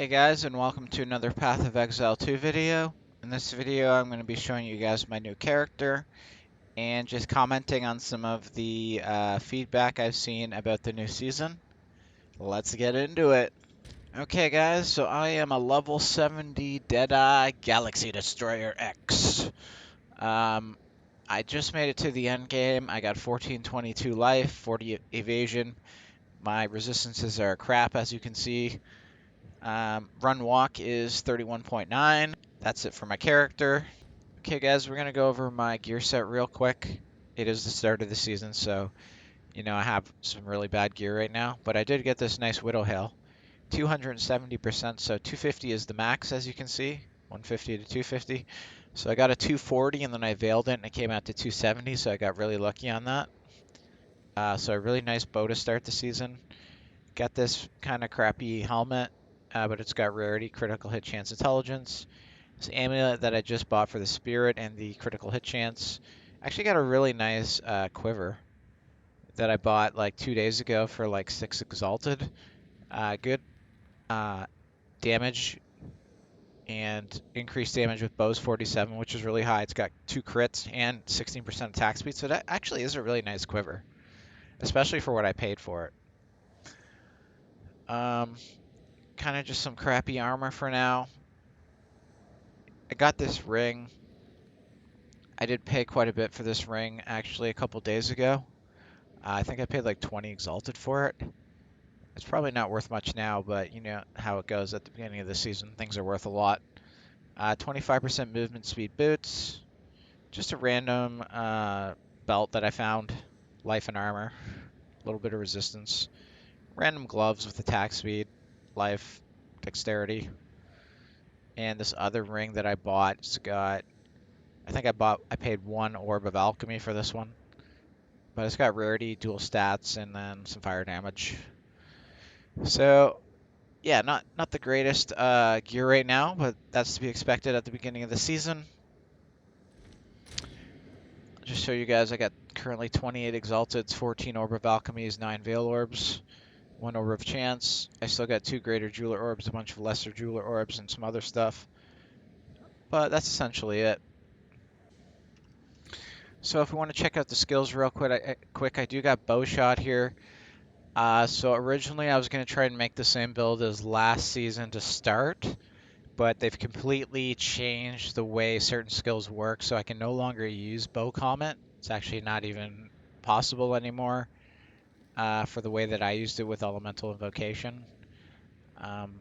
Hey guys, and welcome to another Path of Exile 2 video. In this video, I'm going to be showing you guys my new character and just commenting on some of the feedback I've seen about the new season. Let's get into it. Okay guys, so I am a level 70 Deadeye Galaxy Destroyer X. Um, I just made it to the end game. I got 1422 life, 40 evasion. My resistances are crap, as you can see. Run walk is 31.9. That's it for my character. Okay, guys, we're going to go over my gear set real quick. It is the start of the season, so, I have some really bad gear right now. But I did get this nice Widow Hail. 270%, so 250 is the max, as you can see. 150 to 250. So I got a 240, and then I veiled it, and it came out to 270, so I got really lucky on that. So a really nice bow to start the season. Got this kind of crappy helmet, but it's got rarity, critical hit chance, intelligence. This amulet that I just bought for the spirit and the critical hit chance. Actually got a really nice quiver that I bought like 2 days ago for like 6 exalted. Good uh, damage and increased damage with bows 47, which is really high. It's got 2 crits and 16% attack speed, so that actually is a really nice quiver, especially for what I paid for it. Um, kind of just some crappy armor for now. I got this ring. I did pay quite a bit for this ring actually a couple days ago. I think I paid like 20 exalted for it. It's probably not worth much now, but you know how it goes at the beginning of the season. Things are worth a lot. 25% movement speed boots. Just a random belt that I found. Life and armor. A little bit of resistance. Random gloves with attack speed, life, dexterity. And this other ring that I bought, it's got, I paid 1 orb of alchemy for this one. But it's got rarity, dual stats, and then some fire damage. So yeah, not the greatest gear right now, but that's to be expected at the beginning of the season. I'll just show you guys, I got currently 28 exalteds, 14 orb of alchemies, 9 veil orbs, 1 orb of chance. I still got 2 greater jeweler orbs, a bunch of lesser jeweler orbs, and some other stuff. But that's essentially it. So if we want to check out the skills real quick, I do got bow shot here. So originally I was going to try and make the same build as last season to start, but they've completely changed the way certain skills work, so I can no longer use bow comment. It's actually not even possible anymore for the way that I used it with elemental invocation. Um,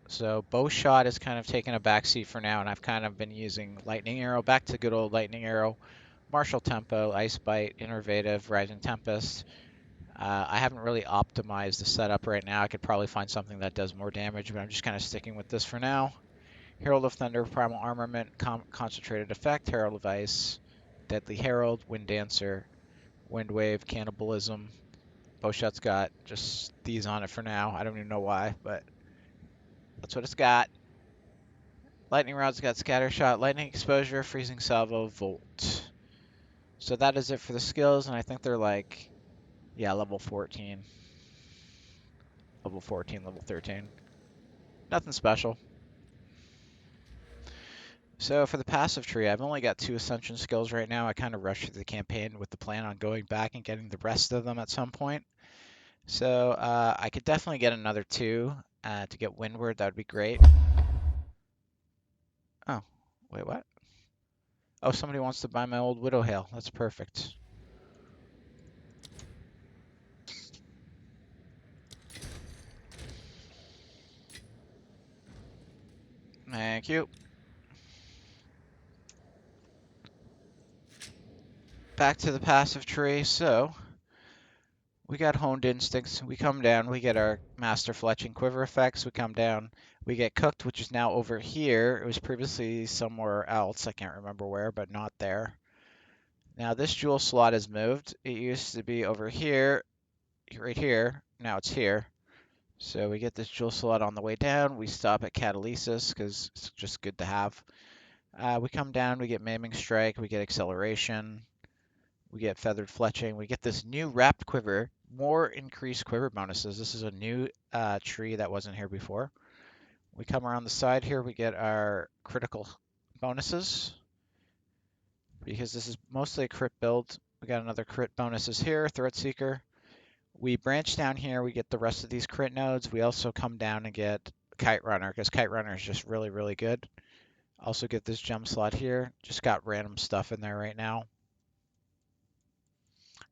so bow shot is kind of taken a backseat for now, and I've kind of been using lightning arrow, back to good old lightning arrow, martial tempo, ice bite, innervative, rising tempest. I haven't really optimized the setup right now. I could probably find something that does more damage, but I'm just kind of sticking with this for now. Herald of Thunder, Primal Armament, Concentrated Effect, Herald of Ice, Deadly Herald, Wind Dancer, Wind Wave, Cannibalism. Bowshot's got just these on it for now. I don't even know why, but that's what it's got. Lightning Rod's got Scattershot, Lightning Exposure, Freezing Salvo, Volt. So that is it for the skills, and I think they're like, yeah, level 14. Level 14, level 13. Nothing special. So for the passive tree, I've only got 2 ascension skills right now. I kind of rushed through the campaign with the plan on going back and getting the rest of them at some point. So I could definitely get another 2 to get Windward. That would be great. Oh, wait, what? Oh, somebody wants to buy my old Widow Hail. That's perfect. Thank you. Back to the passive tree. So we got Honed Instincts. We come down. We get our Master Fletching Quiver effects. We come down. We get Cooked, which is now over here. It was previously somewhere else. I can't remember where, but not there. Now this jewel slot is moved. It used to be over here, right here. Now it's here. So we get this jewel slot on the way down. We stop at Catalysis because it's just good to have. We come down, we get Maiming Strike, we get Acceleration, we get Feathered Fletching, we get this new Wrapped Quiver, more increased quiver bonuses. This is a new tree that wasn't here before. We come around the side here, we get our critical bonuses. Because this is mostly a crit build, we got another crit bonuses here, Threat Seeker. We branch down here, we get the rest of these crit nodes. We also come down and get Kite Runner, because Kite Runner is just really, really good. Also get this gem slot here. Just got random stuff in there right now.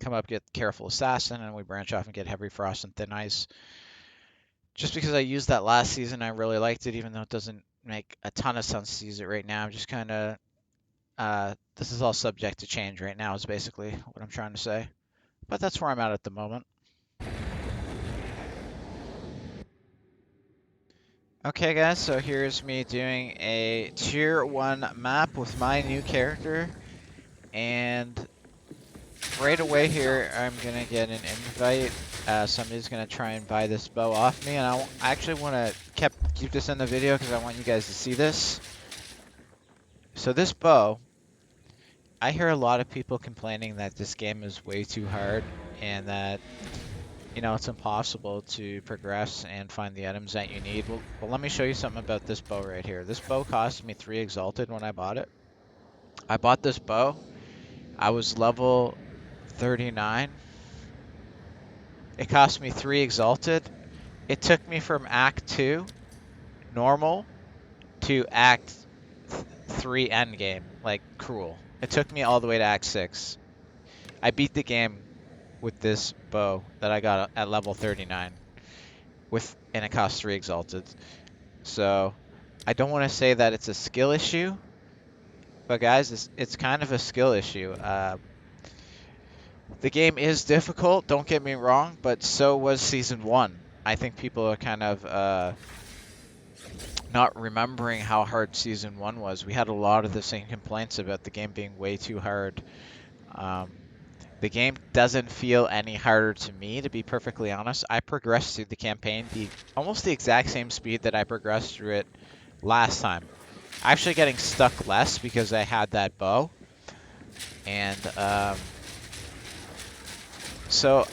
Come up, get Careful Assassin, and we branch off and get Heavy Frost and Thin Ice. Just because I used that last season, I really liked it, even though it doesn't make a ton of sense to use it right now. I'm just kind of, this is all subject to change right now is basically what I'm trying to say. But that's where I'm at the moment. Okay guys, so here's me doing a tier 1 map with my new character, and right away here I'm gonna get an invite. Somebody's gonna try and buy this bow off me, and I actually want to keep this in the video because I want you guys to see this. So this bow, I hear a lot of people complaining that this game is way too hard and that it's impossible to progress and find the items that you need. Well, let me show you something about this bow right here. This bow cost me 3 Exalted when I bought it. I bought this bow. I was level 39. It cost me 3 Exalted. It took me from Act 2, normal, to Act 3 Endgame, like cruel. It took me all the way to Act 6. I beat the game with this bow that I got at level 39. And it costs 3 Exalted. So I don't want to say that it's a skill issue, but guys, it's kind of a skill issue. The game is difficult, don't get me wrong, but so was Season 1. I think people are kind of not remembering how hard Season 1 was. We had a lot of the same complaints about the game being way too hard. The game doesn't feel any harder to me, to be perfectly honest. I progressed through the campaign almost the exact same speed that I progressed through it last time. Actually getting stuck less because I had that bow. And so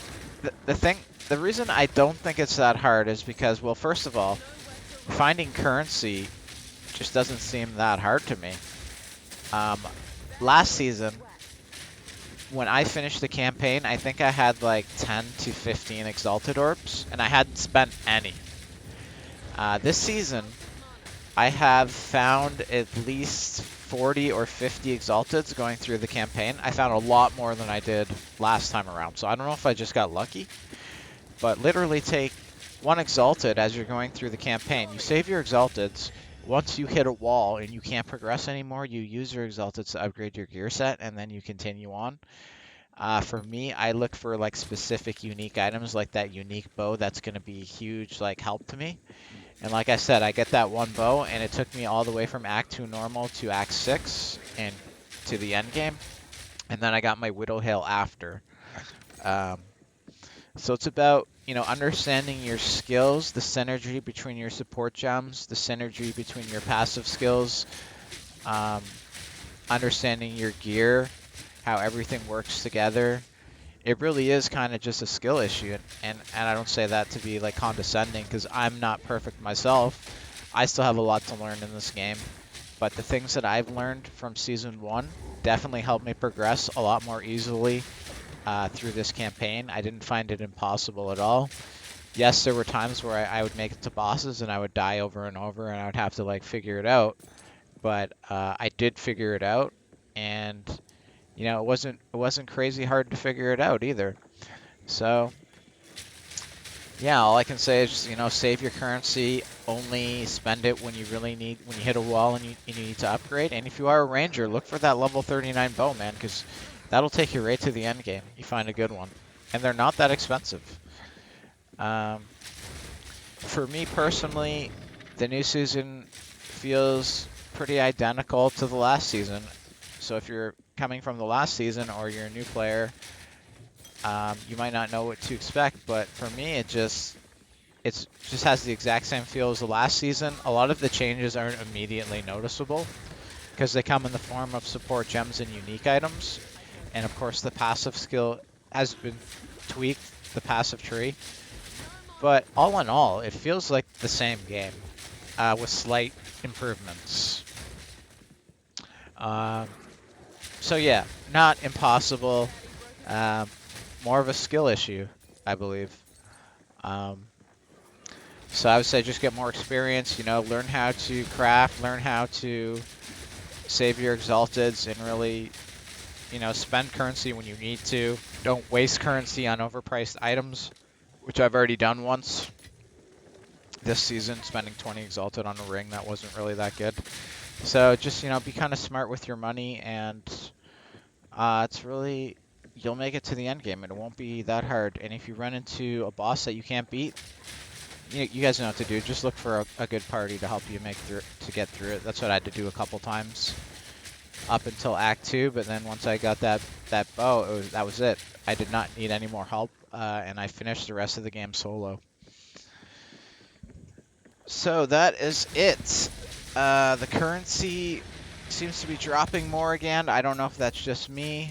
the reason I don't think it's that hard is because, well, first of all, finding currency just doesn't seem that hard to me. Last season, when I finished the campaign, I think I had like 10 to 15 Exalted Orbs, and I hadn't spent any. This season, I have found at least 40 or 50 Exalteds going through the campaign. I found a lot more than I did last time around, so I don't know if I just got lucky, but literally take 1 Exalted as you're going through the campaign. You save your Exalteds. Once you hit a wall and you can't progress anymore, you use your Exalteds to upgrade your gear set, and then you continue on. For me, I look for like specific unique items, like that unique bow that's going to be huge like help to me. And like I said, I get that one bow, and it took me all the way from Act 2 normal to Act 6 and to the end game. And then I got my Widow Hail after. So it's about, understanding your skills, the synergy between your support gems, the synergy between your passive skills, understanding your gear, how everything works together. It really is kind of just a skill issue, and I don't say that to be like condescending because I'm not perfect myself. I still have a lot to learn in this game, but the things that I've learned from Season 1 definitely helped me progress a lot more easily through this campaign. I didn't find it impossible at all. Yes, there were times where I would make it to bosses and I would die over and over and I would have to like figure it out, but I did figure it out, and it wasn't crazy hard to figure it out either. So yeah, all I can say is just, save your currency, only spend it when you really need, when you hit a wall and you need to upgrade. And if you are a ranger, look for that level 39 bow, man, because that'll take you right to the end game. You find a good one, and they're not that expensive. For me personally, the new season feels pretty identical to the last season. So if you're coming from the last season or you're a new player, you might not know what to expect, but for me, it just has the exact same feel as the last season. A lot of the changes aren't immediately noticeable because they come in the form of support gems and unique items. And of course, the passive skill has been tweaked, the passive tree. But all in all, it feels like the same game. with slight improvements. Um, so yeah, not impossible. Um, more of a skill issue, I believe. Um, so I would say just get more experience. You know, learn how to craft, learn how to save your exalteds, and really, you know, spend currency when you need to. Don't waste currency on overpriced items, which I've already done once this season, spending 20 exalted on a ring that wasn't really that good. So just, you know, be kind of smart with your money, and it's really, you'll make it to the end game, and it won't be that hard. And if you run into a boss that you can't beat, you guys know what to do. Just look for a good party to help you to get through it. That's what I had to do a couple times up until Act 2, but then once I got that bow, that was it. I did not need any more help, and I finished the rest of the game solo. So that is it. The currency seems to be dropping more again. I don't know if that's just me.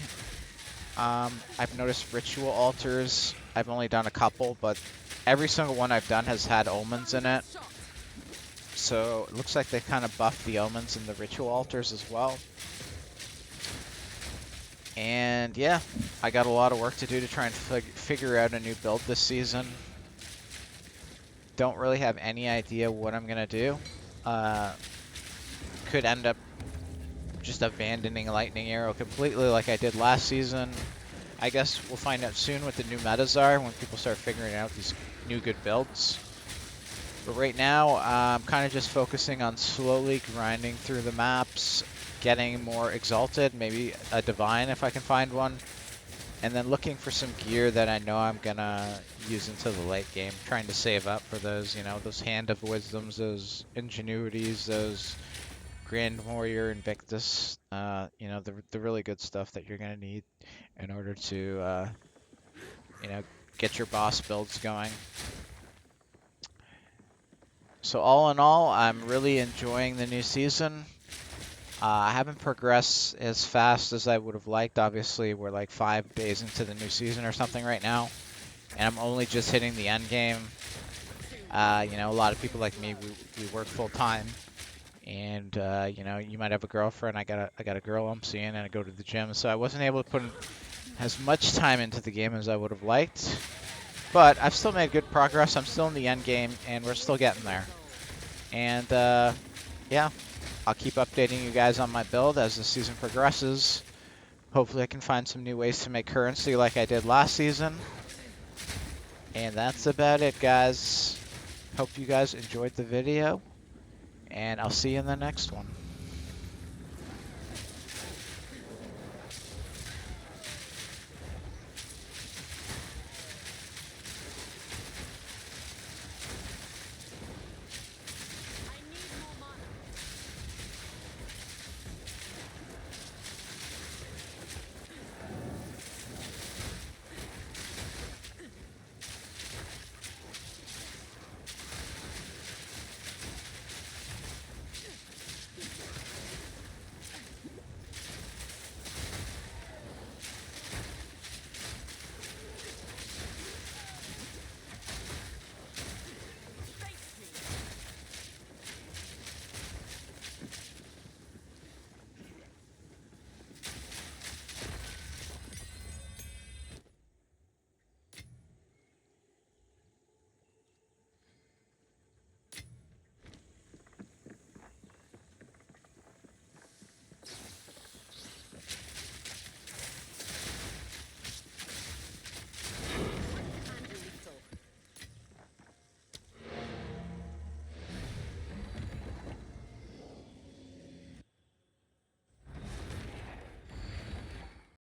I've noticed ritual altars. I've only done a couple, but every single one I've done has had omens in it. So it looks like they kind of buffed the omens in the ritual altars as well. And yeah, I got a lot of work to do to try and figure out a new build this season. Don't really have any idea what I'm gonna do. Could end up just abandoning Lightning Arrow completely like I did last season. I guess we'll find out soon what the new metas are when people start figuring out these new good builds. But right now, I'm kind of just focusing on slowly grinding through the maps, getting more Exalted, maybe a Divine if I can find one, and then looking for some gear that I know I'm gonna use into the late game, trying to save up for those, you know, those Hand of Wisdoms, those Ingenuities, those Grand Warrior Invictus, you know, the really good stuff that you're gonna need in order to, you know, get your boss builds going. So all in all, I'm really enjoying the new season. I haven't progressed as fast as I would have liked. Obviously, we're like 5 days into the new season or something right now, and I'm only just hitting the end game. You know, a lot of people like me, we work full time, and you know, you might have a girlfriend. I got a girl I'm seeing, and I go to the gym, so I wasn't able to put in as much time into the game as I would have liked. But I've still made good progress. I'm still in the end game, and we're still getting there. And yeah, I'll keep updating you guys on my build as the season progresses. Hopefully I can find some new ways to make currency like I did last season. And that's about it, guys. Hope you guys enjoyed the video, and I'll see you in the next one.